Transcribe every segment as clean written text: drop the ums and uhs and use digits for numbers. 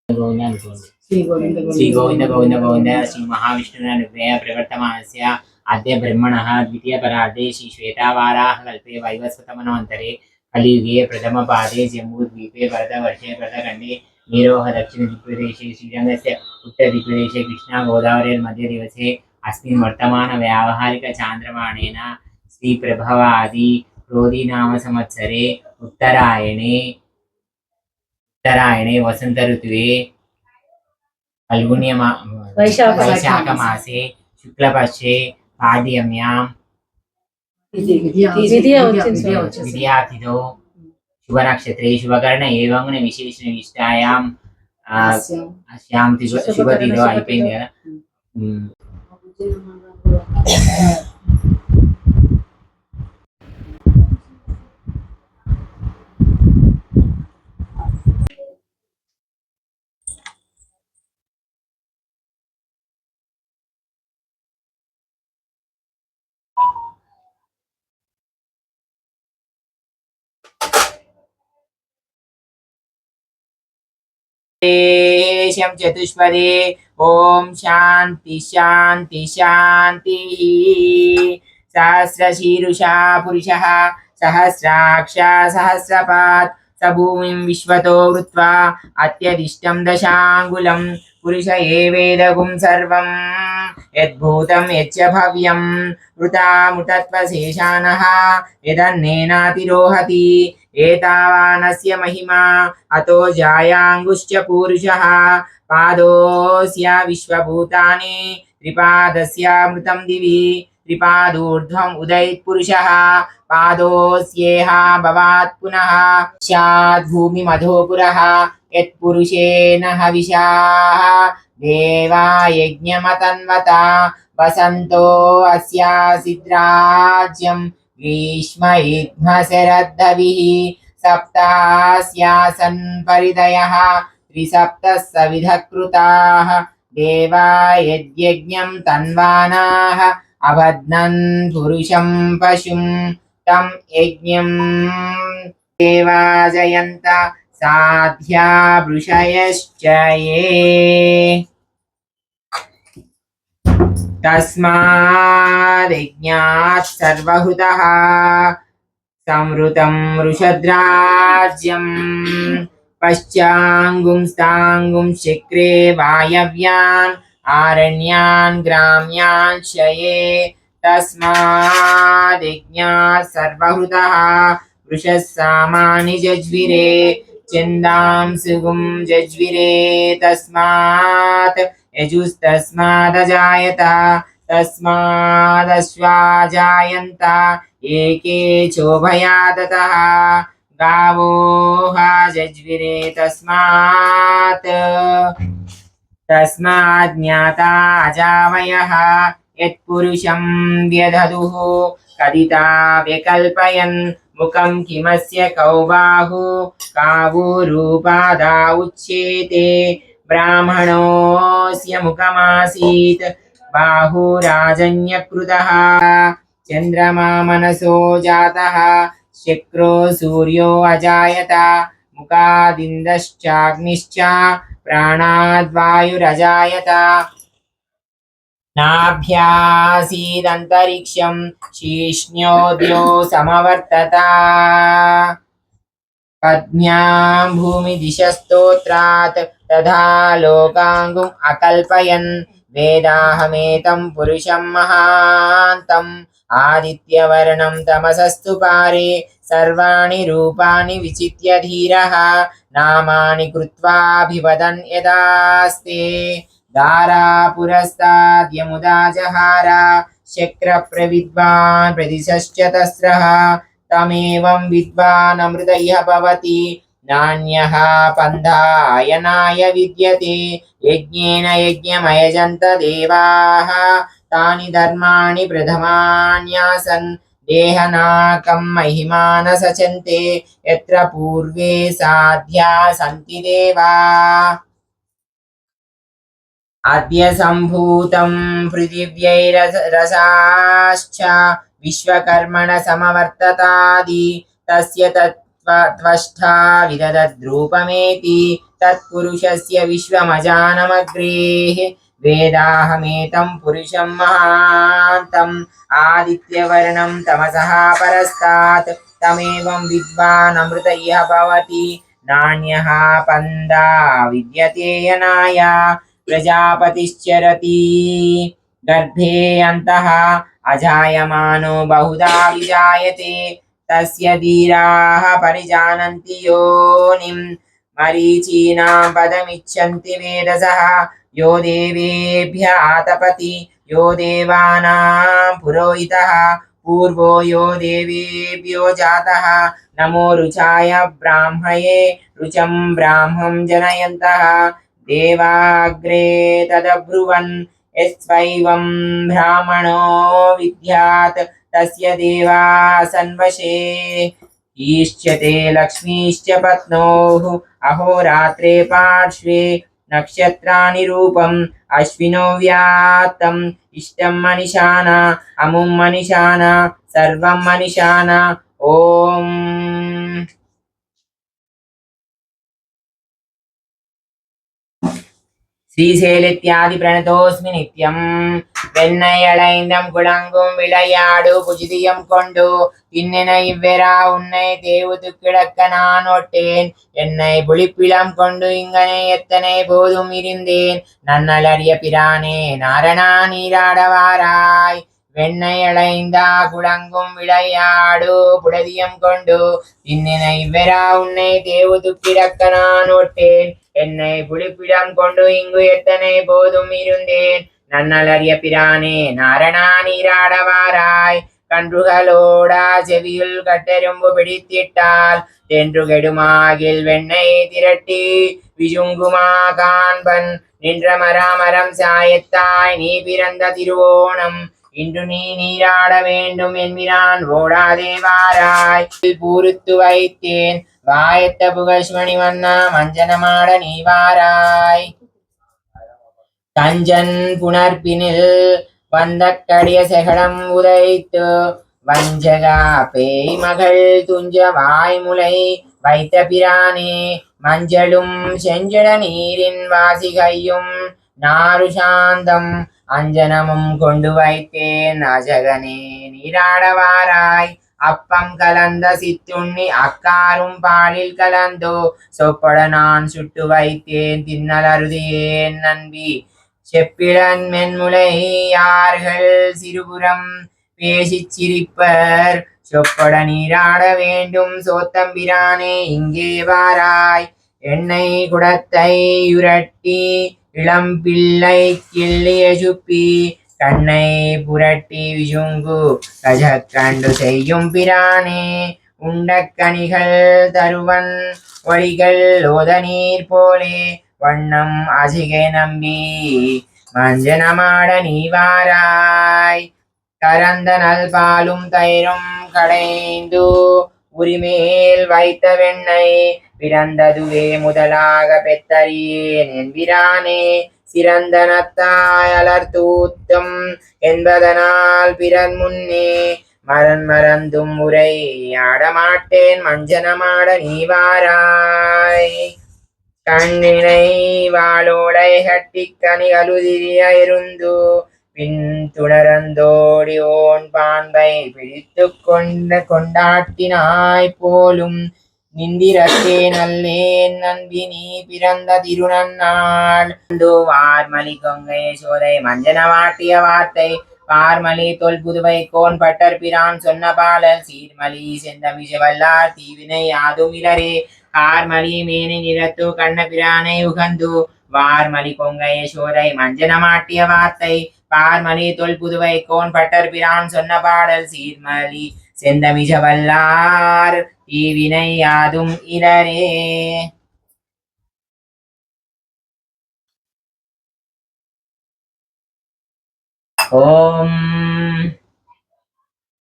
श्री गोविंद गोविंद गोविंद श्री महाविष्णु अनुग्रह प्रवर्तमानस्य आद्य ब्रह्मणः द्वितीय परार्धे श्री श्वेतावाराह कल्पे वैवस्वतमन्वन्तरे कलियुगे प्रथम पादे जम्बूद्वीपे भरतवर्षे भरतखण्डे नीरोह दक्षिण दिग्प्रदेशे श्रीरङ्गस्य उत्तर दिग्प्रदेशे कृष्णा गोदावरी मध्य दिवसे अस्मिन् वर्तमान व्यावहारिक चान्द्रमाणेन श्री प्रभवादि क्रोधी नाम संवत्सरे उत्तरायणे वसंत ऋतुवे फल्गुण्य वैशाख मासे शुक्लपक्षे पाड्यम्यां विद्यातिथौ शुभ नक्षत्रे शुभकर्ण एवं विशेषण निष्ठायां अस्यां शुभतिथौ అయిపోయింది కదా चतुष्पदे ओम शांति शांति शांति सहस्रशीरुषा पुरुषः सहस्राक्ष सहस्रपात् स भूमिं विश्वतो वृत्वा अत्यदिष्टं दशाङ्गुलं पुरुष एवेदगुं सर्वं यद्भूतं यच्च भव्यं वृतामुतत्वशेषानः यदन्नेनातिरोहति एतावानस्य महिमा अतो जायाङ्गुश्च पूरुषः पादोऽस्य विश्वभूतानि त्रिपादस्यामृतं दिवि त्रिपादूर्ध्वम् उदयित् पुरुषः पादोऽस्येह भवात् पुनः स्याद्भूमिमधोपुरः यत्पुरुषेण हविषाः देवा यज्ञमतन्वता वसन्तो अस्यासिद्राज्यं ग्रीष्म इद्मशरद्धविः सप्तास्यासन् परिदयः त्रिसप्तः सविधः कृताः देवा यज्ञं तन्वानाः अबध्नन् पुरुषं पशुं तं यज्ञं देवा जयन्त साध्या वृषयश्च ये तस्माद्यज्ञात् सर्वहृतः संवृतं वृषद्राज्यं पश्चाङ्गुंस्ताङ्गुं शक्रे वायव्यान् आरण्यान् ग्राम्यान् शये तस्माद्यज्ञात् सर्वहृतः वृषः सामानि जज्विरे चन्दांसुगुं जज्विरे तस्मात् यजुस्तस्मादजायत तस्मादश्वाजायन्त एके चोभयादतः गावो जज्विरे तस्मात् ज्ञाता अजावयः यत्पुरुषं व्यदधुः कदिता व्यकल्पयन् मुखं किमस्य कौ बाहु कावूरूपादा उच्येते ब्राह्मणोऽस्य मुखमासीत् बाहुराजन्यकृतः चन्द्रमा मनसो जातः शक्रो सूर्यो अजायत मुखादिन्द्रश्चाग्निश्च प्राणाद्वायुरजायत नाभ्यासीदन्तरिक्षं शीर्ष्ण्योऽद्यो समवर्तत पद्म्यां भूमिदिशस्तोत्रात् तथा लोकाङ्गुम् अकल्पयन् वेदाहमेतं पुरुषं महान्तम् आदित्यवर्णं तमसस्तु पारे सर्वाणि रूपाणि विचित्य धीरः नामानि कृत्वाभिवदन् यदास्ते दारापुरस्ताद्यमुदा जहार शक्रप्रविद्वान् प्रदिशश्च तस्रः तमेवं विद्वान् अमृत इह भवति नान्यः पन्थायनाय विद्यते यज्ञेन यज्ञमयजन्त देवाः तानि धर्माणि प्रथमान्यासन् देहनाकं महिमान सचन्ते यत्र पूर्वे साध्या सन्ति देवा अद्य सम्भूतं पृथिव्यैरसाश्च विश्वकर्मण समवर्ततादि तस्य त्वष्टा विदधद्रूपमेति तत्पुरुषस्य विश्वमजानमग्रेः वेदाहमेतं पुरुषं महान्तम् आदित्यवर्णं तमसः परस्तात् तमेवं विद्वान् अमृत इह भवति नान्यः पन्था विद्यते यनाय प्रजापतिश्चरति गर्भे अन्तः अजायमानो बहुधा विजायते तस्य धीराः परिजानन्ति योनिं मरीचीनां पदमिच्छन्ति वेदसः यो देवेभ्य आतपति यो देवानां पुरोहितः पूर्वो यो देवेभ्यो जातः नमो रुचाय ब्राह्मये रुचं ब्राह्मं जनयन्तः देवाग्रे तदब्रुवन् यस्वैवं ब्राह्मणो विद्यात् तस्य देवा सन्वशे ईश्चते लक्ष्मीश्च पत्नोः अहोरात्रे पार्श्वे नक्षत्राणि रूपम् अश्विनो व्यात्तम् इष्टं मनिषाना अमुं मनिषाना सर्वं मनिषाना ॐ श्रीशैलेत्यादि प्रणतोस्मि नित्यं வெண்ணையளைந்தம் குழங்கும் விளையாடு புஜிதியம் கொண்டு திண்ணென இவ்வேரா உன்னை தேவுது கிடக்க நான் ஒட்டேன் என்னை புளிப்பிளம் கொண்டு இங்கனை எத்தனை போதும் இருந்தேன் நன்னலறிய பிரானே நாரணா நீராடவாராய் வெண்ணையளைந்தா குழங்கும் விளையாடு புடதியம் கொண்டு திண்ணென இவ்வேரா உன்னை தேவுது கிடக்க நான் ஒட்டேன் என்னை புளிப்பிடம் கொண்டு இங்கு எத்தனை போதும் இருந்தேன் நன்னலறிய பிரானே நாரணா நீராடவாராய் கன்றுகளோடா செவியுள் கட்டெரும்பு பிடித்திட்டால் தென்று கெடுமாகில் வெண்ணை திரட்டி விஜுங்குமா காண்பன் நின்ற மராமரம் சாயத்தாய் நீ பிறந்த திருவோணம் இன்று நீ நீராட வேண்டும் என்கிறான் ஓடாதே வாராய் பூரித்து வைத்தேன் வாயத்த புகஷ்மணி வண்ணா மஞ்சனமாட நீ வாராய் கஞ்சன் புனர்பினில் வந்த கடிய செகடம் உதைத்து வஞ்சகா பேய் மகள் துஞ்ச வாய்முலை வைத்த பிரானே மஞ்சளும் செஞ்சட நீரின் வாசிகையும் நாரு சாந்தம் அஞ்சனமும் கொண்டு வைத்தேன் அஜகனே நீராடவாராய் அப்பம் கலந்த சித்துண்ணி அக்காரும் பாலில் கலந்தோ சொப்பட நான் சுட்டு வைத்தேன் தின்னல் அருதியேன் நன்பி செப்பிழன் மென்முலையார்கள் சிறுபுறம் பேசிச் சிரிப்பர் சொப்பட நீராட வேண்டும் சோத்தம்பிரானே இங்கே வாராய் எண்ணெய் குடத்தை உரட்டி இளம் பிள்ளை கிள்ளிய சுப்பி கண்ணை புரட்டி விசுங்கு கஜக்கண்டு செய்யும் பிரானே உண்டக்கணிகள் தருவன் ஒளிகள் ஓத நீர் போலே வண்ணம் அசிகை நம்பி மஞ்சனமாட நீ வாராய் கரந்த நல் பாலும் தயிரும் கடைந்து உரிமேல் வைத்த வெண்ணெய் பிறந்ததுவே முதலாக பெத்தறியேன் என்பிரானே சிறந்தனத்தாய் அலர்த்தூத்தும் என்பதனால் பிறர் முன்னே மறந்தும் உரை ஆடமாட்டேன் மஞ்சனமாட நீ வாராய் கண்ணினை வாளோளை கட்டி கனிகளுதிரிய இருந்து பின் துணரந்தோடி ஓன் பாம்பை பிடித்து கொண்டாட்டினாய் போலும் நிந்திரத்தே நல்லேன் நண்பினி பிறந்த திருநன்னாள் வார்மலி கொங்கை சோதை மஞ்சன வாட்டிய வார்த்தை பார்மலி தொல் புதுவை கோன் பட்டர் பிரான் சொன்ன பாலல் சீர்மலி செந்த விஷவல்லார் தீவினை யாதும் இலரே கார்மலி மேனி நிறத்து கண்ண பிரானை உகந்து வார்மலி கொங்கை சோதை மஞ்சன மாட்டிய வார்த்தை பார்மலி தொல் புதுவை கோன் பட்டர் பிரான் சொன்ன பாடல் சீர்மலி செந்தமிழ வல்லார் தீவினை யாதும் இலரே. ஓம்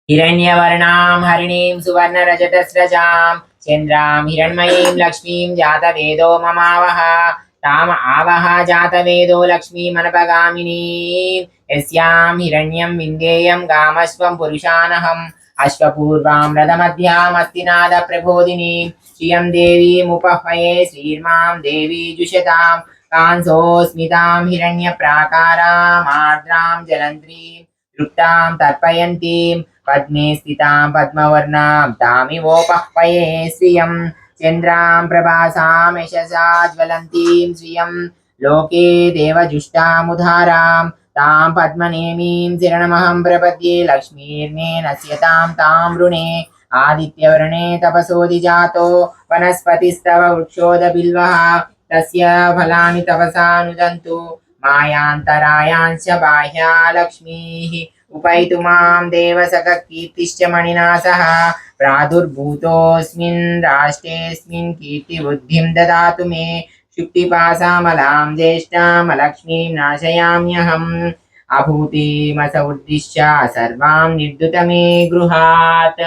हिरण्यवर्णां हरिणीं सुवर्णरजतस्रजां चन्द्रां हिरण्मयीं लक्ष्मीं जातवेदो ममावह ताम आवह जातवेदो लक्ष्मीमनपगामिनीं यस्यां हिरण्यं विन्देयं गामश्वं पुरुषानहम् अश्वपूर्वां रथमध्यामस्तिनादप्रबोधिनीं श्रियं देवीमुपह्वये श्रीर्मां देवी जुषतां कांसोऽस्मितां हिरण्यप्राकारामार्द्रां जलन्त्रीं तृप्तां तर्पयन्तीं पद्मे स्थितां पद्मवर्णां तामिवोपह्वये श्रियं चन्द्रां प्रभासां यशसा ज्वलन्तीं श्रियं लोके देवजुष्टामुधारां तां पद्मनेमीं शरणमहं प्रपद्ये लक्ष्मीर्मे नश्यतां तां वृणे आदित्यवर्णे तपसोऽधिजातो वनस्पतिस्तव वृक्षोदबिल्वः तस्य फलानि तपसा नुदन्तु मायान्तरायांश्च बाह्या लक्ष्मीः उपैतु मां देवसखकीर्तिश्च मणिना सह प्रादुर्भूतोऽस्मिन् राष्ट्रेऽस्मिन् कीर्तिबुद्धिं ददातु मे शुक्तिपाशामलां ज्येष्ठामलक्ष्मीं नाशयाम्यहम् अभूतिमसमुद्दिश्य सर्वां निर्दुत मे गृहात्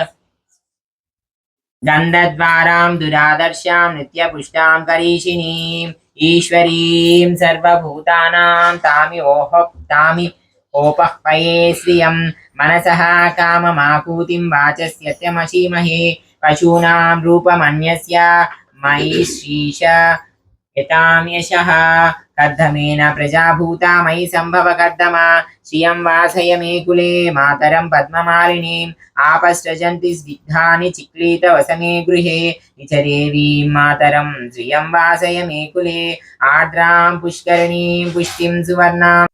गन्धद्वारां दुरादर्शां नित्यपुष्टां करीषिणीम् ईश्वरीं सर्वभूतानां तामि ओपह्वये श्रियं मनसः काममाकूतिं वाचस्यत्यमशीमहे पशूनां रूपमन्यस्य मयि श्रीश यतां यशः कर्दमेन प्रजाभूता मयि सम्भव कर्दमा श्रियं वासय मे कुले मातरं पद्ममालिनीम् आपस्रजन्ति स्निग्धानि चिक्लीतवसमे गृहे निचदेवीं मातरं श्रियं वासय मे कुले आर्द्रां पुष्करणीं पुष्टिं सुवर्णाम्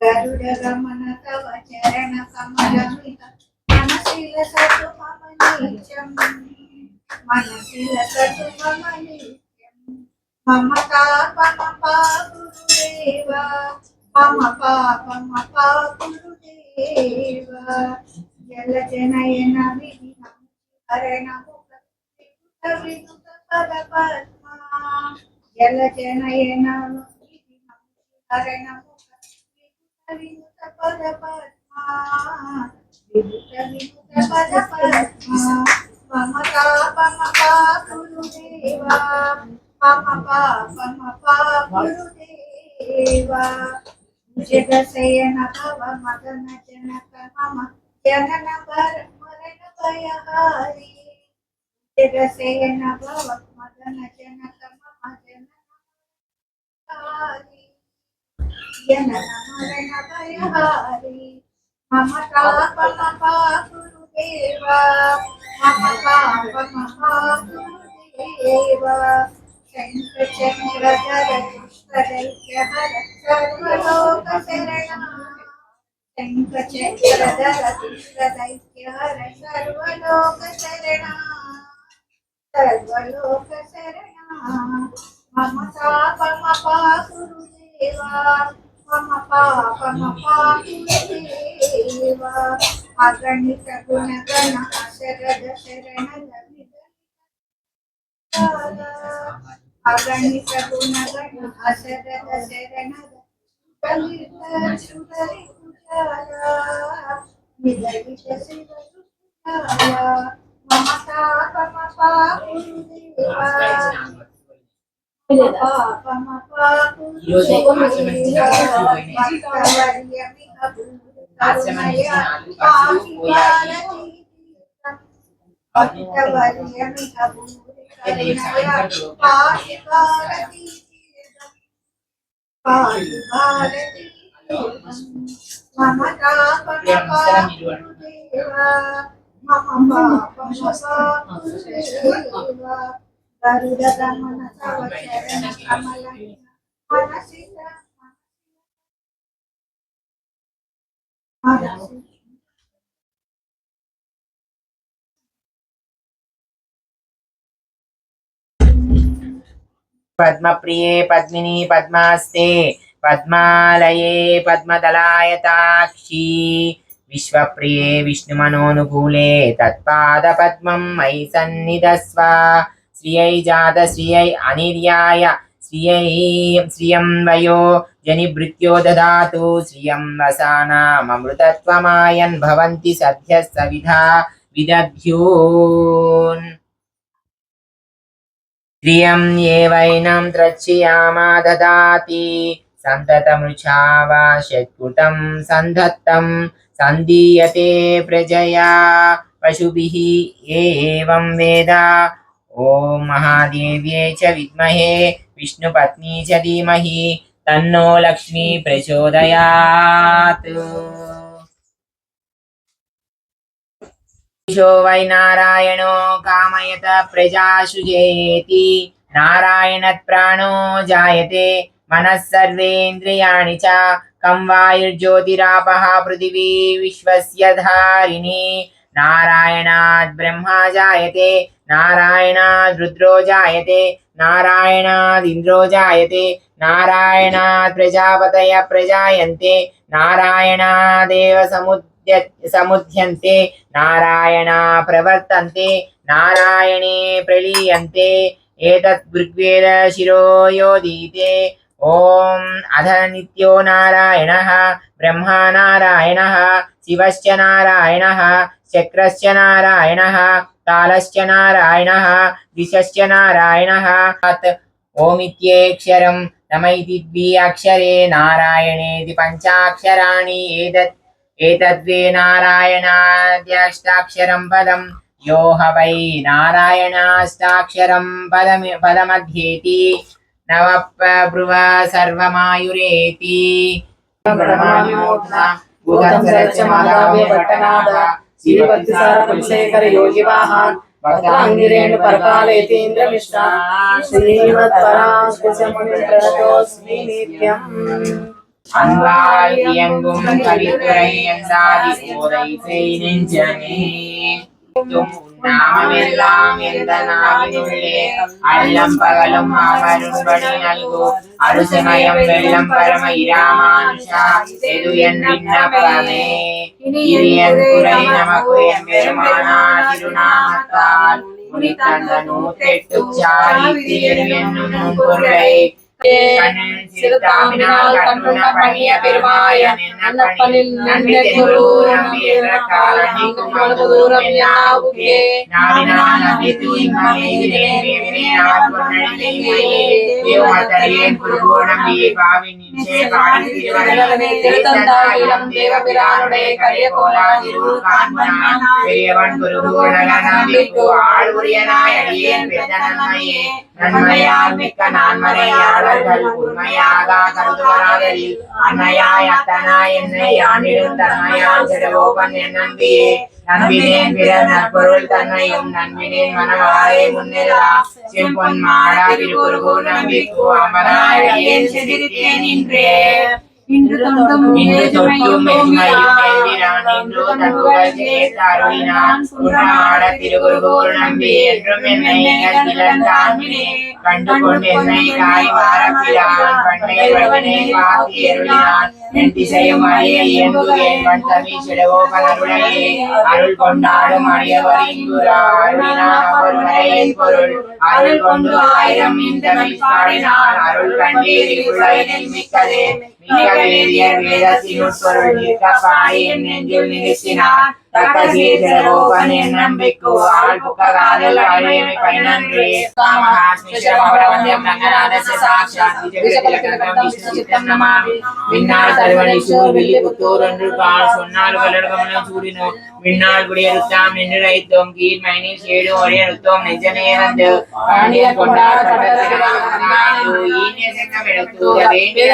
गरुडगमन तव चरण कमलमिह मनसिलसतु मम नीचम् मनसिलसतु मम नीचम् मम पापमपा गुरुदेव मम पापमपा गुरुदेव जलजनयन विधिनं हरणमुख विनुत पदपद्मा जलजनयन विधिनं हरणमुख विनुत पदपद्मा मम पापमपा गुरुदेव मम पापमपा गुरुदेव जगशयन भव मदन जनक मम जनन मरण भयहारी जगशयन भव मदन जनक मम जनन हारी जनन मरण भयहारी मम पापमपा गुरुदेव मम पापमपा गुरुदेव शङ्खचक्रधर दुष्टदैत्यहर सर्वलोकशरणा शङ्खचक्रधर दुष्टदैत्यहर सर्वलोकशरणा मम पापमपा गुरुदेव मम पापमपा गुरुदेव अगणित गुणगण अशरद शरणद अगणित गुणगण अशरद शरणद सुदलित कुजाला निदलित शिव कुजाला मम पापमपा गुरुदेव पापमपा गुरुदेव भक्तवर्यमिह करुणया पाहि भारती भक्तवर्यमिह करुणया पाहि भारती मम पापमपा गुरुदेव मम पापमपा गुरुदेव गरुडगमन तव चरण कमलं मनसि पद्मप्रिये पद्मिनी पद्मास्ते पद्मालये पद्मदलायताक्षी विश्वप्रिये विष्णुमनोनुकूले तत्पादपद्मं मयि सन्निधस्व श्रियै जातश्रियै अनिर्याय श्रियं वयो जनिभृत्यो ददातु श्रियं वसानाममृतत्वमायन् भवन्ति सद्यः सविधा विदध्यून् श्रियं ये वैनं द्रक्ष्यामा ददाति सन्ततमृषा वा षट्कुटं सन्धत्तं सन्दीयते प्रजया पशुभिः एवं वेद ॐ महादेव्यै च विद्महे विष्णुपत्नी च धीमहि तन्नो लक्ष्मी प्रचोदयात् ईशो वै नारायणो कामयत प्रजासुजेति नारायणात् प्राणो जायते मनः सर्वेन्द्रियाणि च कं वायुर्ज्योतिरापः पृथिवी विश्वस्य धारिणी नारायणात् ब्रह्मा जायते नारायणात् रुद्रो जायते नारायणात् इन्द्रो जायते नारायणात् प्रजापतयः प्रजायन्ते नारायणादेव समुद्यन्ते नारायणा प्रवर्तन्ते नारायणे प्रलीयन्ते एतत् ऋग्वेद शिरो योदीते ॐ अध नित्यो नारायणः ब्रह्मा नारायणः शिवश्च नारायणः चक्रश्च नारायणः कालश्च नारायणः दिशश्च नारायणः ओमित्येक्षरं नम इति द्व्यक्षरे नारायणेति पञ्चाक्षराणि एतद्वे नारायणाद्यष्टाक्षरं पदं यो ह वै नारायणाष्टाक्षरं पदमध्येति नवब्रुव सर्वमायुरेति श्रीभक्तिसारकुलशेखर योगिवाहान् भक्ताङ्गिरेण परकालेतीन्द्रमिश्रा श्रीमत्पराङ्कुशमुनिं प्रणतोऽस्मि नित्यम् அன்பாயங்கும் கலித்துறையந்தாதி போதை செய்தே நாமெல்லாம் எந்த நாவினுள்ளே அல்லம் பகலும் அமரும்படி நல்கு அருசமயம் வெள்ளம் பரம இராமானுஷா எது என் விண்ணப்பமே இனியன் குறை நமக்கு எம்பெருமானா திருநாமத்தால் முனித்தந்த 108 சாரித்திரியர் என்னும் பொருளை சிறுதாமினால் கண்ணுண்ண பண்ணிய பெருமாயன் அன்னப்பனில் நன்றி குரு நம்பிய காலனிக்கும் தூரம் யாவுக்கே நாவினால் நம்பி தூய்மையை வினையால் பொன்னடிமையே தேவமத்தரியன் குரு நம்பிய பாவின் நிச்சய பாடி திருவள்ளமே திருத்தந்தாயிலம் தேவபிரானுடைய கரிய கோலாதிருள் காண்பனான் பெரியவன் குரு நம்பிக்கு ஆள் உரியனாய் அடியேன் பெற்ற நன்மையே நன்மையால் மிக்க நான்மறையாளர்கள் உண்மையாக கருதுவராதலில் அன்னையாய் அத்தனாய் என்னை ஆண்டிடும் தன்மையால் சிறவோபன் என் நம்பியே நம்பினேன் பிறர் நற்பொருள் தன்மையும் நம்பினேன் மனவாரை முன்னிலா செம்பொன் மாடா திருக்குறுகு நம்பிக்கு அமராயன் சிரித்தேன் இன்றே இன்று தொட்டும் மெய்மையும் எம்பிரான் இன்று தன்புகள் சேர்த்தாருளினான் உன்னமாட திருக்குறுகூர் நம்பி என்றும் என்னை நிகழ்த்திலந்தான்மினே கண்டு கொண்டு என்னை காய் வாரப்பிரான் பண்டை வழினை காத்தி அருளினான் என் திசையும் அழிய இயங்குகேன் வன் தமிழ் சிடவோபன் அருளையே அருள் கொண்டாடும் அடியவர் இங்குரா அருளினான் அவர் மறையின் பொருள் அருள் கொண்டு 1000 இந்த பாடினான் அருள் கண்டேறி உலகினில் மிக்கதே மிகவேதியர் வேதத்தினுட் பொருள் நிற்க பாடி என் நெஞ்சில் நிறுத்தினார் தக்க சீர்திரவோபன் என் நம்பிக்கு ஆள் புக்ககாதல் அழியமை பயனன்றே காமஹாஸ்மிஷரமவரவந்தியம் ரங்கநாதஸ்ய சாட்சாத் விஜயகலகலம் விஷ்ணு சித்தம் நமாமி விண்ணாள் தருவனை சூர் வில்லி புத்தூர் என்று கால் சொன்னால் வளர்கமலம் சூடினோம் விண்ணாள் குடியறுத்தாம் நின்று ரைத்தோம் கீழ் மைனில் சேடு ஒரேறுத்தோம் நெஞ்சமே வந்து பாண்டிய கொண்டார் பட்டத்திற்கு ஈனிய சென்னம் எடுத்து வேண்டிய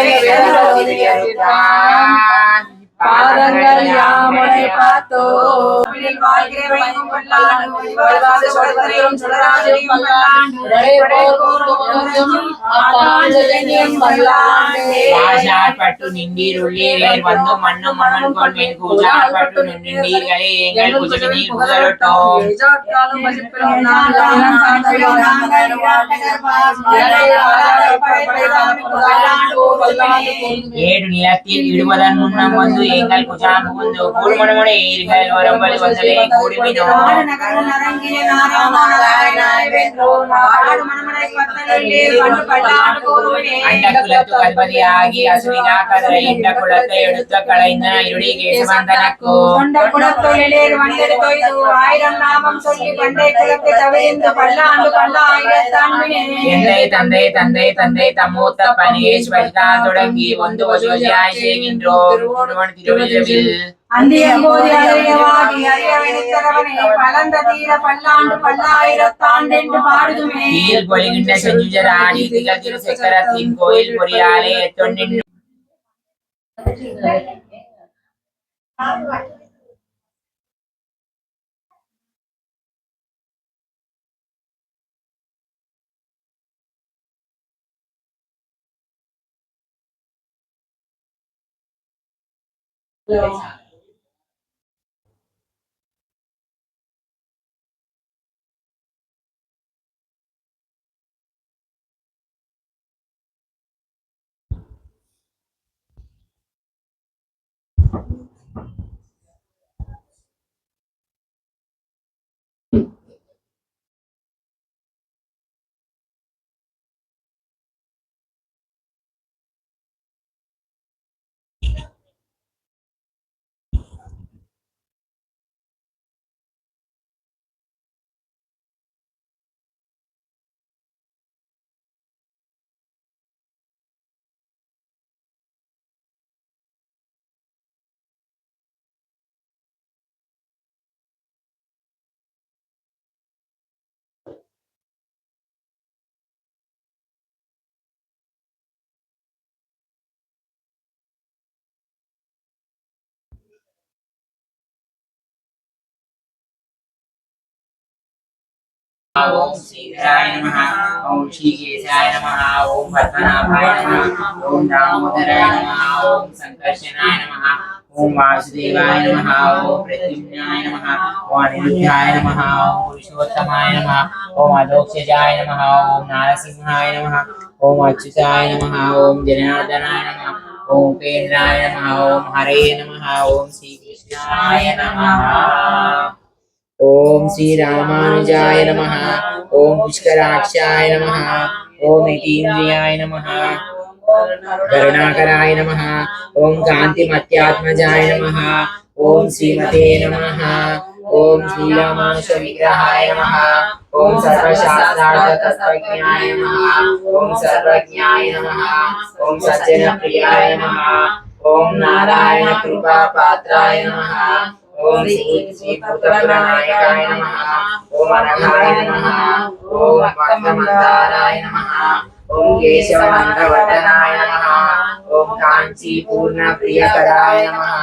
பாதங்கள் யாமுனை பார்த்தோ வாழ்கிறவையும் பல்லாண்டு வழிவாத சுடத்திரையும் சுடராஜையும் பல்லாண்டு பட்டு நின்றீருள்ளீர் வந்து மண்ணும் மண்ணும் கொள்வேன் பட்டு நின்றீர்களே எங்கள் குஜவினீர் புகழட்டோம் ஏடு நிலத்தில் இடுவதன் முன்னம் வந்து எங்கள் குஜான் புகுந்து கூடுமணமுனை ஈர்கள் வரும்படி வந்தலே கூடுமினோ அண்டகுலத்து கல்பதியாகி அசுவினா கதிரை இந்த குலத்தை எடுத்த களைந்த இருடி கேசவந்தனக்கோ குலத்தொழிலேர் வந்தது தொய்து ஆயிரம் நாமம் சொல்லி பண்டை குலத்தை தவிர்த்து பல்லாண்டு பல்லாயிரத்தாண்மினே எந்தை தந்தை தந்தை தந்தை தம்மூத்த பனியேஷ் வஜ்தான் தொடங்கி வந்து வஜோஜியாய் செய்கின்றோம் திருவிழவில் அந்தியம்போது அறியவாகி அறியவனித்தரவனே பலந்த தீர பல்லாண்டு பல்லாயிரத்தாண்டென்று பாடுதுமே கீழ் பொழிகின்ற செஞ்சுஜராணி திகழ் திருசக்கரத்தின் கோயில் பொறியாலே தொன்னின் ओम श्रीधराय नमः ओम श्रीकेशाय नमः ओम पद्मनाभाय नमः ओम दामोदराय नमः ओम संकर्षणाय नमः ओम वासुदेवाय नमः ओम प्रद्युम्नाय नमः ओम अनिरुद्धाय नमः ओम पुरुषोत्तमाय नमः ओम अधोक्षजाय नमः ओम नारसिंहाय नमः ओम अच्युताय नमः ओम जनार्दनाय नमः ओम उपेन्द्राय नमः ओम हरे नमः ओम श्रीकृष्णाय नमः ओम श्री रामानुजाय नमः ओम पुष्कराक्षाय नमः ओम यतीन्द्रियाय नमः करुणाकराय नमः ओम कांतिमत्यात्मजाय नमः ओम श्रीमते नमः ओम श्रीरामानुज विग्रहाय नमः ओम सर्वशास्त्रार्थ तत्त्वज्ञाय नमः ओम सर्वज्ञाय नमः ओम सज्जन प्रियाय नमः ओम नारायण कृपा पात्राय नमः ओम श्री भूतपुराणाय नमः ओम अनघाय नमः ओम भक्तमन्दाराय नमः ओम केशवनन्दवर्धनाय नमः ओम कांची पूर्ण प्रियकराय नमः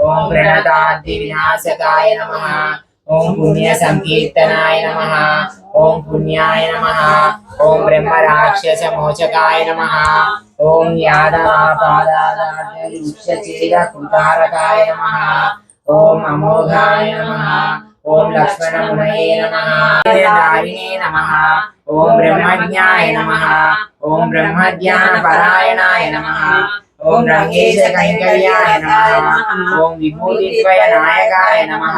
ओम प्रणताद्रि विनाशकाय नमः ओम पुण्य संकीर्तनाय नमः ओम पुण्याय नमः ओम ब्रह्म राक्षस मोचकाय नमः ओम यादवापादादार्यच्छेद कृतारकाय नमः ओम अमोघाय नमः ओम लक्ष्मण मुनये नमः दारिणे नमः ओम ब्रह्मज्ञाय नमः ओम ब्रह्मज्ञान परायणाय नमः ओम रंगेश कैंकर्याय नमः ओम विभूतिद्वय नायकाय नमः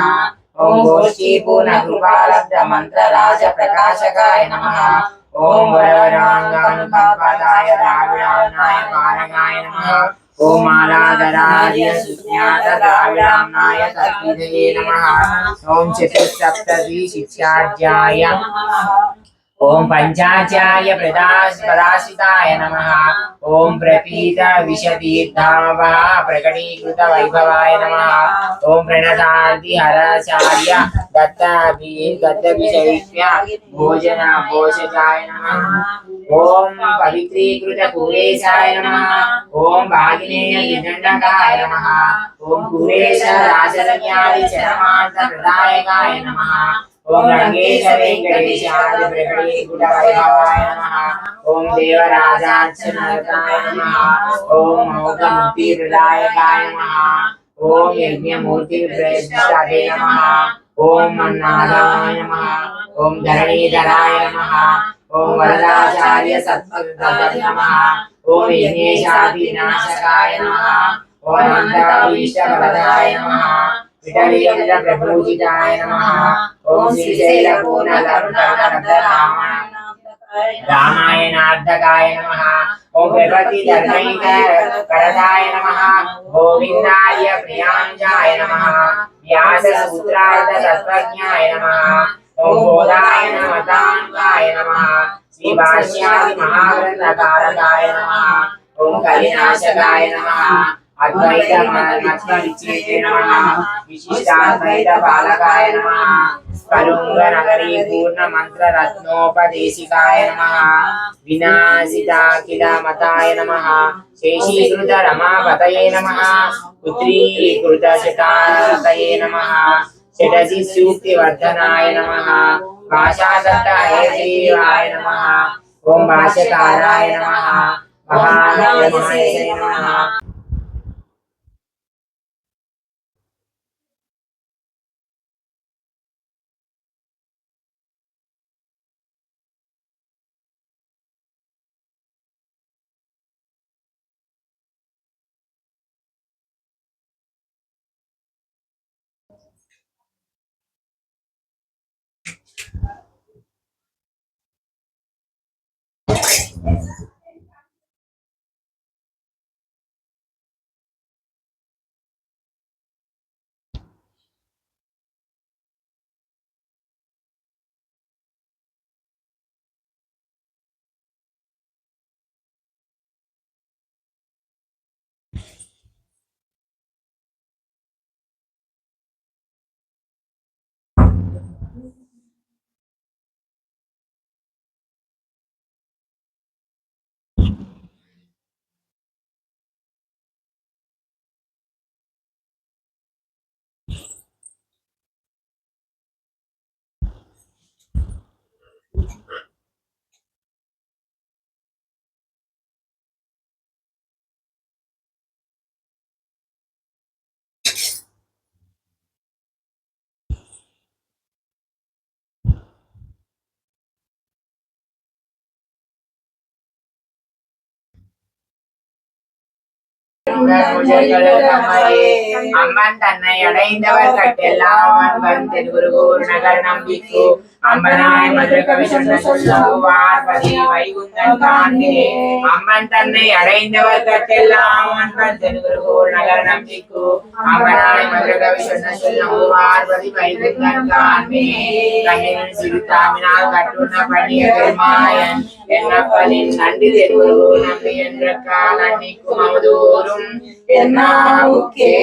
ओम गोष्ठी पूर्ण कृपालब्ध मंत्र राज प्रकाशकाय नमः ओम वरवरांगानुकंपदाय द्राविडानाय पारगाय नमः ओम मालाधरार्य सुज्ञात द्राविडानाय तद्विधये नमः ओम चतुस्सप्तति शिक्षार्याय ओम पंचाचार्य प्रदाशिताय नमः। ओम प्रतीत विशतीर्थावा प्रकटीकृत वैभवाय नमः। ओम प्रणतार्ति हराचार्य दत्तभिषेक्य भोजनाय नमः। ओम पवित्रीकृत कुरेशाय नमः। ओम भागिनेय विदंडकाय नमः। ओम कुरेश राजन्यादि चरमार्थ प्रदायकाय नमः। ओम रंगेश वेंकटेशाय प्रकटीकृत वैभवाय नमः। ओम देवराजार्चनाय नमः। ओम मोक्षमुक्ति प्रदायकाय नमः। ओम यज्ञमूर्ति प्रतिष्ठाते नमः। ओम मन्नादाय नमः। ओम धरणीधराय नमः। ओम वरदाचार्य सत्पदाय नमः। ओम यज्ञेशादिनाशकाय नमः। ओम अनंताभीष्टप्रदाय नमः। विठलेन्द्र प्रपूजिताय नमः। ओम श्रीशैलपूर्ण रामायणार्थकाय नमः। ओम प्रकृति धर्मैकरदाय नमः। गोविन्दाय प्रियांजाय नमः। व्यास सूत्रार्थ तत्त्वज्ञाय नमः। ओम बोधाय नमतांगाय नमः। श्री भाष्यादि महाग्रंथकारकाय नमः। ओम कलिनाशकाय नमः। अद्वैत मत्वविचेते नमः। विशिष्टाद्वैत पालकाय नमः। कलुंग नगरी पूर्ण मंत्र रत्नोपदेशिकाय नमः। विनाशिताखिल मताय नमः। शेषीकृत रमापतये नमः। पुत्रीकृत शतातये नमः। षडसी सूक्तिवर्धनाय नमः। भाषादत्त हयग्रीवाय नमः। ओम भाष्यकाराय नमः। महानाय नमः। அம்மன் தன்னை அடைந்தவர் கட்டெல்லாம் அன்பன் தென்குருகூர் நகர் நம்பிக்கு அம்பனாய் மதுரகவி சொன்ன சொல்லுவார் பதி வைகுந்தன் காண்கிறே. அம்மன் தன்னை அடைந்தவர் கட்டெல்லாம் அன்பன் தென்குருகூர் நகர் நம்பிக்கு அம்பனாய் மதுரகவி சொன்ன சொல்லுவார் பதி வைகுந்தன் காண்கிறே. கண்ணில் சிறுத்தாமினால் கட்டுண்ண பண்ணிய பெருமாயன் என்னப்பலின் நன்றி தென்குருகூர் நம்பி என்ற காலன்னிக்கும் அவதூறும் என்னாவுக்கே.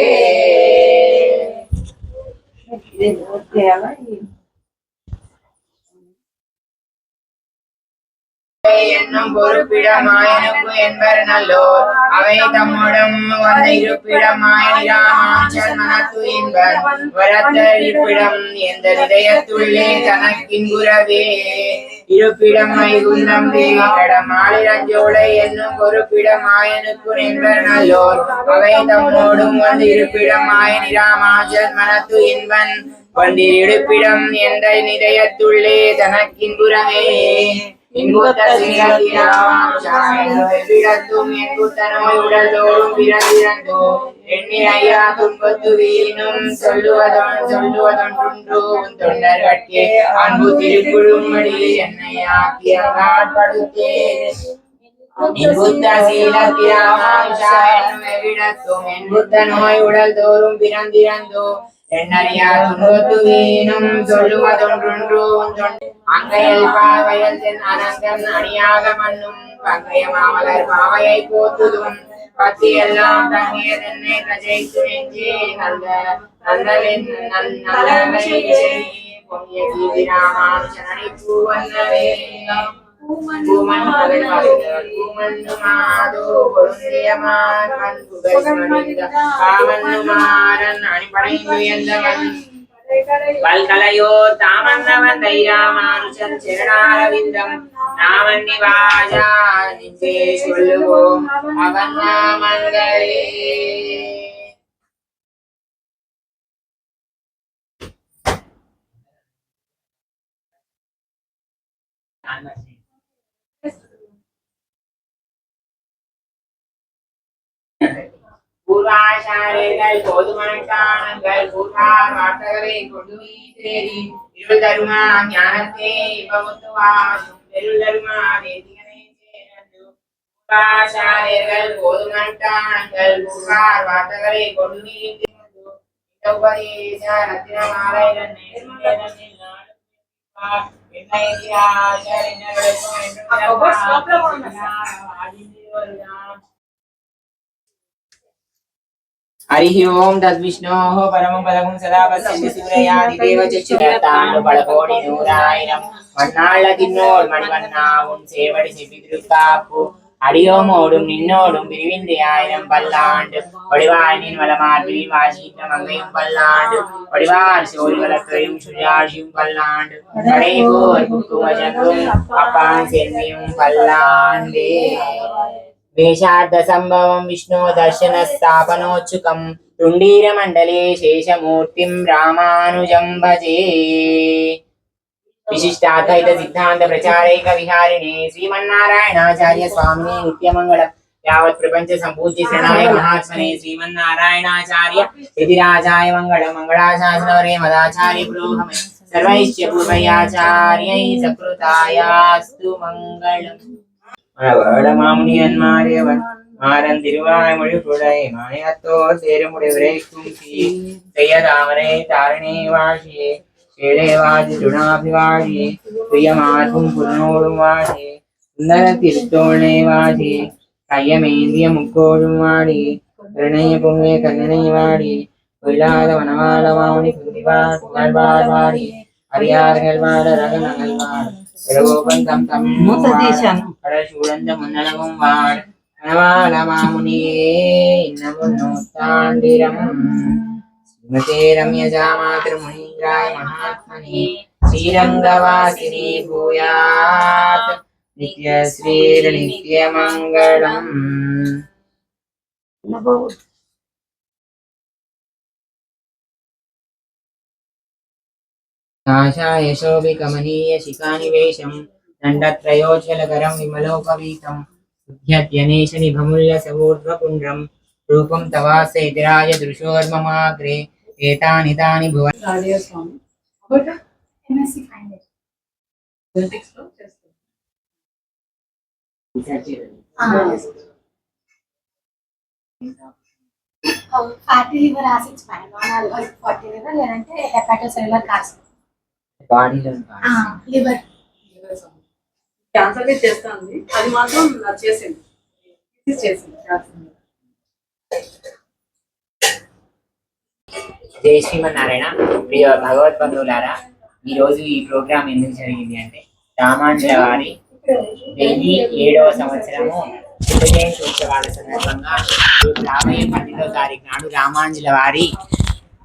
என்னும் பொறுப்பிடமாயனுக்கு என்பர் நல்லோர் அவை தம்முடன் வந்த இருப்பிடமாயிராமாச்சல் மனத்து என்பர் வரத்த இருப்பிடம் எந்த இதயத்துள்ளே தனக்கின் குரவே இருப்பிடம் வைகுந்தம் தேவிடம் ஆளிரஞ்சோடை என்னும் பொறுப்பிடமாயனுக்கு என்பர் நல்லோர் அவை தம்மோடும் வந்து இருப்பிடமாயிராமாச்சல் மனத்து என்பன் வந்திர் இருப்பிடம் எந்த இதயத்துள்ளே தனக்கின் குரவே இன்புத்த விடத்தும் என்புத்த நோய் உடலோடும் பிறந்திறந்தோ எண்ணிறையா துன்பத்து வீணும் சொல்லுவதொன்றுண்டோ தொண்டர் கட்டே அன்பு திருக்குழுமடி என்னை ஆக்கிய காட்படுத்தே இன்புத்த சீலத்திராமாச்சாயனுமே விடத்தும் என் புத்த நோய் உடல் தோறும் பிறந்திறந்தோ எண்ணறியா துன்பத்து வீணும் சொல்லுவதொன்றொன்று அங்கையல் பாவையல் தென் அனந்தன் அணியாக மண்ணும் பங்கைய மாமலர் பாவையை போத்துதும் பத்தி எல்லாம் தங்கிய தென்னை கஜைத்து நெஞ்சே நல்ல நல்ல பொங்கிய கீதி ராமானுஜனி பூவன்னவே பூமன் பூமன்னு மாதோ பொருந்திய மான் புகழ்மணிந்த காமன்னு மாறன் அணிபடைந்து எந்தவன் பல்கலையோ தாமன்னவன் தைராமானுஜன் சரணாரவிந்தம் நாமன்னி வாஜா நிச்சே சொல்லுவோம் அவன் நாமங்களே. பூர்வாச்சாரியர்கள் போதுமனக்கானங்கள் பூர்வார் வார்த்தகரை கொண்டு தேடி இருள் தருமா ஞானத்தே இவமுத்துவாயும் இருள் தருமா வேதிகனை சேரந்து பூர்வாச்சாரியர்கள் போதுமனக்கானங்கள் பூர்வார் வார்த்தகரை கொண்டு இந்த உபதேச ரத்தினமாலைகள் நேர்மையில் हरि ओम तद्विष्णोः परमं पदं सदा पश्यन्ति सूर्यादिदेव चक्षुतानु पडकोडि नूरायिरं मन्नाळ्ळतिन्नोड मणिवन्नावुं सेवडि सेवितिरुक्काप्पु அடியோமோடும் நின்னோடும் பிரிவின்றி ஆயிரம் பல்லாண்டு ஒடிவாய் நின் வளமார்பில் வாசித்த மங்கையும் பல்லாண்டு ஒடிவார் சோழி வளர்க்கையும் சுழாசியும் பல்லாண்டு கடைபோர் குக்குமஜங்கும் அப்பான் செல்வியும் பல்லாண்டே. వేషార్థ సంభవం విష్ణు దర్శన స్థాపనోచ్చుకం తుండీర మండలే శేషమూర్తిం రామానుజం భజే. విశిష్టాద్వైత సిద్ధాంత ప్రచారైక విహారిణే శ్రీమన్నారాయణాచార్య స్వామినే నిత్యమంగళం. యావత్ ప్రపంచ సంపూజ్య శరణాయ మహాత్మనే శ్రీమన్నారాయణాచార్య యతిరాజాయ మంగళం. మంగళాశాసనవరే మదాచార్య పురోగమే సర్వైశ్చ పూర్వయాచార్యై సకృతాయాస్తు మంగళం. மாமுனியன்மாரியவன் மாறன் திருவாய்மொழி புடை மானியத்தோர் சேருமுடிவரைக்கும் செய்யதாமரை தாரணே வாழியே சேலேவாதி துணாபிவாழியே பிரியமார்பும் புன்னோடும் வாழியே சுந்தர திருத்தோழே வாழியே கையமேந்திய முக்கோடும் வாழியே கருணைய பொங்கே கண்ணனை வாழியே கொயிலாத வனவாள மாமுனி புதிவாழ் வாழியே அரியார்கள் வாழ ரகநகல் வாழ பிரகோபந்தம் தமிழ் கடசூழந்த முன்னலவும் வாழ் மணவாள மாமுனியே இன்னமும் நூத்தாண்டிரம். ஸ்ரீமதே ரம்யஜா மாதృமுனீந்திராய மகாத்மனே ஸ்ரீரங்கவாசினி பூயாத் நித்யஸ்ரீர் நித்யமங்களம். काशाय शोभिकमनीय शिखानिवेशं दण्डत्रयोज्ज्वलकरं विमलोपवीतं बुद्ध्यत्यनेश निभमुल्लसवूर्ध्वपुण्ड्रं रूपं तवास्य इतिराय दृशोर्ममाग्रे एतानि तानि भुवनानि. ఫ్యాటీ లివర్ యాసిడ్స్ పైన ఫార్టీ లివర్ లేదంటే హెపాటోసెల్యులర్ కార్సినోమా బాడీలో లివర్ క్యాన్సర్ చేస్తుంది అది మాత్రం చేసింది. జై శ్రీమన్నారాయణ. ప్రియ భగవద్ బంధువులారా, ఈ రోజు ఈ ప్రోగ్రాం ఎందుకు జరిగింది అంటే రామానుజుల వారి 1007వ సంవత్సరము శుభ జయంతి ఉత్సవాల సందర్భంగా రాబోయే 12వ తారీఖు నాడు రామానుజుల వారి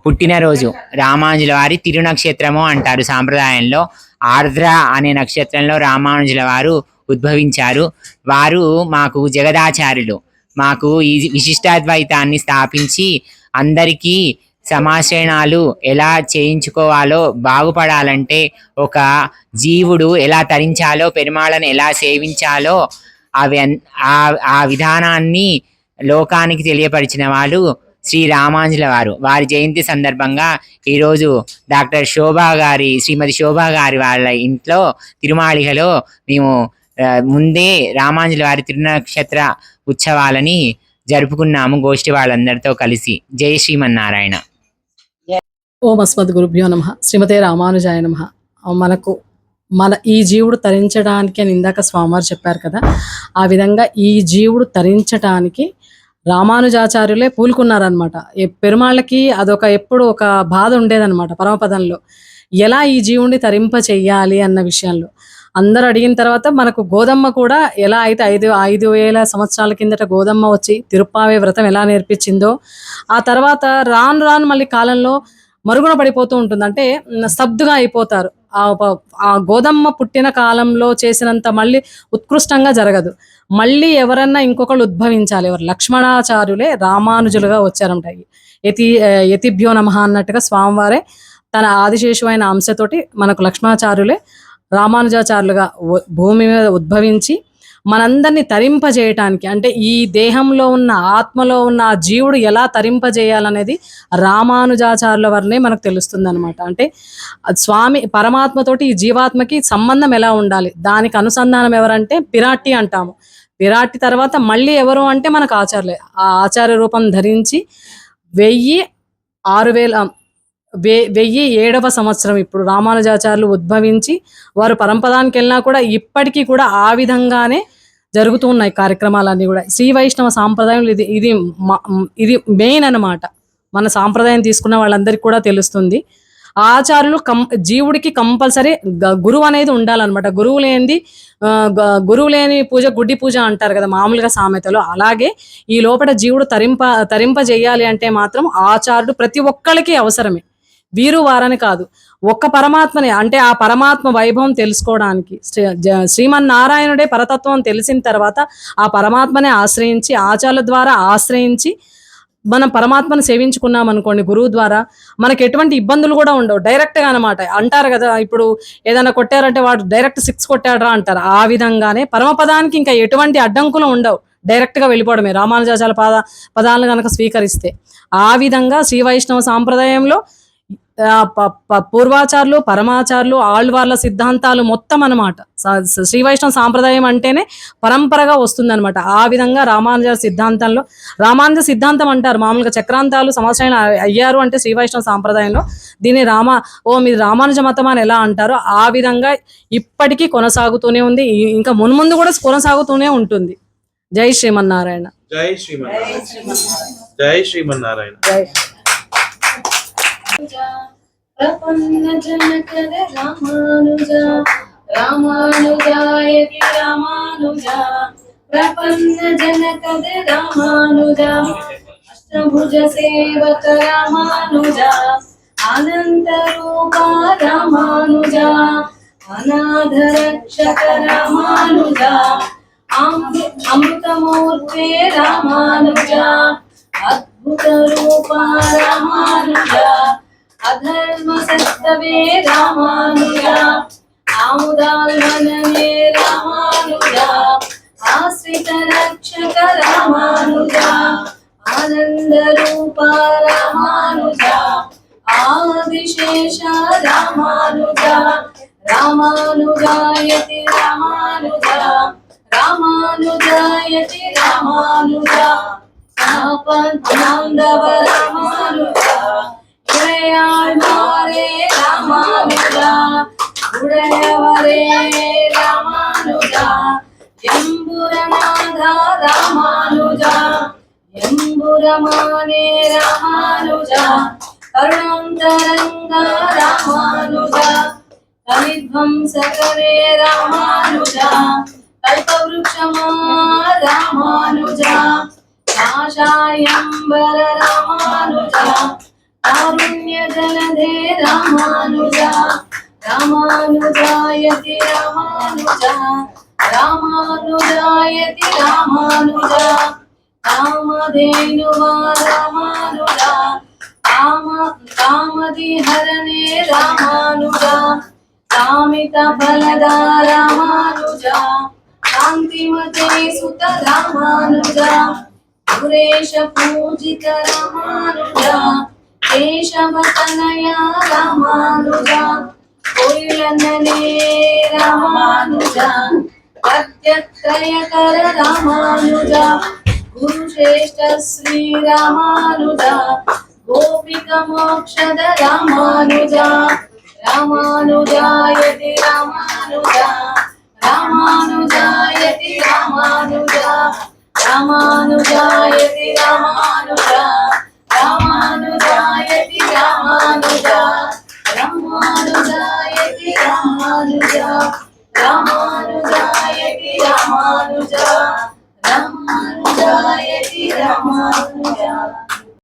పుట్టినరోజు. రామానుజుల వారి తిరునక్షత్రము అంటారు సాంప్రదాయంలో. ఆర్ద్ర అనే నక్షత్రంలో రామానుజుల వారు ఉద్భవించారు. వారు మాకు జగదాచార్యులు. మాకు ఈ విశిష్టాద్వైతాన్ని స్థాపించి అందరికీ సమాశ్రయణాలు ఎలా చేయించుకోవాలో, బాగుపడాలంటే ఒక జీవుడు ఎలా తరించాలో, పెరుమాళను ఎలా సేవించాలో ఆ విధానాన్ని లోకానికి తెలియపరిచిన వాళ్ళు శ్రీ రామానుజుల వారు. వారి జయంతి సందర్భంగా ఈరోజు డాక్టర్ శోభా గారి, శ్రీమతి శోభా గారి వాళ్ళ ఇంట్లో తిరుమాళిగలో మేము ముందే రామానుజుల వారి తిరునక్షత్ర ఉత్సవాలని జరుపుకున్నాము గోష్ఠి వాళ్ళందరితో కలిసి. జై శ్రీమన్నారాయణ. ఓం అస్మద్ గురుభ్యో నమః. శ్రీమతే రామానుజాయ నమః. మన ఈ జీవుడు తరించడానికి అని ఇందాక స్వామివారు చెప్పారు కదా, ఆ విధంగా ఈ జీవుడు తరించటానికి రామానుజాచార్యులే పూలుకున్నారనమాట. పెరుమాళ్ళకి అదొక ఎప్పుడు ఒక బాధ ఉండేదన్నమాట పరమపదంలో, ఎలా ఈ జీవుడిని తరింప చెయ్యాలి అన్న విషయంలో. అందరూ అడిగిన తర్వాత మనకు గోదమ్మ కూడా ఎలా అయితే 5,000 సంవత్సరాల కిందట గోదమ్మ వచ్చి తిరుప్పావే వ్రతం ఎలా నేర్పించిందో, ఆ తర్వాత రాను రాను మళ్ళీ కాలంలో మరుగున పడిపోతూ ఉంటుంది. అంటే స్తబ్దుగా అయిపోతారు. ఆ గోదమ్మ పుట్టిన కాలంలో చేసినంత మళ్ళీ ఉత్కృష్టంగా జరగదు. మళ్ళీ ఎవరన్నా ఇంకొకళ్ళు ఉద్భవించాలి. ఎవరు? లక్ష్మణాచార్యులే రామానుజులుగా వచ్చారంట. యతిభ్యో నమః అన్నట్టుగా స్వామివారే తన ఆదిశేషువైన అంశతోటి మనకు లక్ష్మణాచార్యులే రామానుజాచార్యులుగా భూమి మీద ఉద్భవించి మనందరినీ తరింపజేయటానికి, అంటే ఈ దేహంలో ఉన్న ఆత్మలో ఉన్న ఆ జీవుడు ఎలా తరింపజేయాలనేది రామానుజాచార్యుల వల్లనే మనకు తెలుస్తుంది అనమాట. అంటే స్వామి పరమాత్మతోటి ఈ జీవాత్మకి సంబంధం ఎలా ఉండాలి, దానికి అనుసంధానం ఎవరంటే పిరాట్టి అంటాము. పిరాట్టి తర్వాత మళ్ళీ ఎవరు అంటే మనకు ఆచార్యులే. ఆ ఆచార్య రూపం ధరించి 1007వ సంవత్సరం ఇప్పుడు రామానుజాచార్యులు ఉద్భవించి వారు పరంపదానికి వెళ్ళినా కూడా ఇప్పటికీ కూడా ఆ విధంగానే జరుగుతూ ఉన్నాయి కార్యక్రమాలన్నీ కూడా. శ్రీ వైష్ణవ సాంప్రదాయం ఇది మెయిన్ అన్నమాట. మన సాంప్రదాయం తీసుకున్న వాళ్ళందరికీ కూడా తెలుస్తుంది. ఆచార్యులు జీవుడికి కంపల్సరీ గురువు అనేది ఉండాలన్నమాట. గురువు లేని పూజ గుడ్డి పూజ అంటారు కదా మామూలుగా సామెతలో. అలాగే ఈ లోపల జీవుడు తరింపజేయాలి అంటే మాత్రం ఆచార్యుడు ప్రతి ఒక్కరికి అవసరమే. వీరు వారని కాదు, ఒక్క పరమాత్మని, అంటే ఆ పరమాత్మ వైభవం తెలుసుకోవడానికి శ్రీమన్నారాయణుడే పరతత్వం తెలిసిన తర్వాత ఆ పరమాత్మనే ఆశ్రయించి ఆచార్యుల ద్వారా ఆశ్రయించి మనం పరమాత్మను సేవించుకున్నాం అనుకోండి గురువు ద్వారా, మనకి ఎటువంటి ఇబ్బందులు కూడా ఉండవు. డైరెక్ట్గా అనమాట. అంటారు కదా, ఇప్పుడు ఏదైనా కొట్టారంటే వాడు డైరెక్ట్ 6 కొట్టాడరా అంటారు. ఆ విధంగానే పరమపదానికి ఇంకా ఎటువంటి అడ్డంకులు ఉండవు, డైరెక్ట్గా వెళ్ళిపోవడమే రామానుజాచార్య పదాలను కనుక స్వీకరిస్తే. ఆ విధంగా శ్రీ వైష్ణవ సాంప్రదాయంలో పూర్వాచారులు పరమాచారులు ఆళ్వార్ల సిద్ధాంతాలు మొత్తం అనమాట. శ్రీ వైష్ణవ సాంప్రదాయం అంటేనే పరంపరగా వస్తుందన్నమాట. ఆ విధంగా రామానుజ సిద్ధాంతం అంటారు. మామూలుగా చక్రాంతాలు సంవత్సరాలు అయ్యారు అంటే శ్రీ వైష్ణవ సాంప్రదాయంలో దీన్ని మీరు రామానుజ మతం అని ఎలా అంటారో ఆ విధంగా ఇప్పటికీ కొనసాగుతూనే ఉంది, ఇంకా మున్ముందు కూడా కొనసాగుతూనే ఉంటుంది. జై శ్రీమన్నారాయణ. జై శ్రీమన్నారాయణ. జై శ్రీమన్నారాయణ. ప్రపన్న జనకర రామానుజ రామానుజాయతి రామానుజ ప్రపన్న జనకర రామానుజ అష్టభుజ సేవక రామానుజ అనంత రూప రామానుజ అనాథ రక్షక రామానుజ అమృతమూర్తే రామానుజ అద్భుత రూప రామానుజ అధర్మ సత్తవే రామానుజ ఆముదాల్వనమే రామానుజ ఆశ్రిత రక్షక రామానుజ ఆనంద రూప రామానుజ ఆదిశేష రామానుజ రామానుజాయతి రామానుజ రామానుజాయతి రామానుజ పాండవ రామానుజ ఉడయాళ్వారే రామానుజ ఉడయవరే రామానుజ ఎంబురనాథ రామానుజ ఎంబురమానే రామానుజ కరుణాంతరంగ రామానుజ కవిధ్వంసకరే రామానుజ కల్పవృక్షమా రామానుజ కాషాయంబర రామానుజ కారుణ్య జలధే రామానుజ రామానుజాయతి రామానుజ రామానుజాయతి రామానుజ కామధేనువా రామానుజ కామది హరణే రామానుజ కామిత ఫలదా రామానుజ కాంతిమతే సుత రామానుజ సురేష పూజిత రామానుజ కేశవతనయ రామానుజ కోయిలననే రామానుజ ప్రత్యత్రయకర రామానుజ గురుశ్రేష్ఠ శ్రీ రామానుజ గోపిక మోక్షద రామానుజ రామానుజాయతి రామానుజ రామానుజాయతి రామానుజ రామానుజాయతి రామానుజ రామానుజాయతి రామానుజ రామానుజాయతి రామానుజ రామానుజాయతి రామానుజ రామానుజాయతి రామానుజ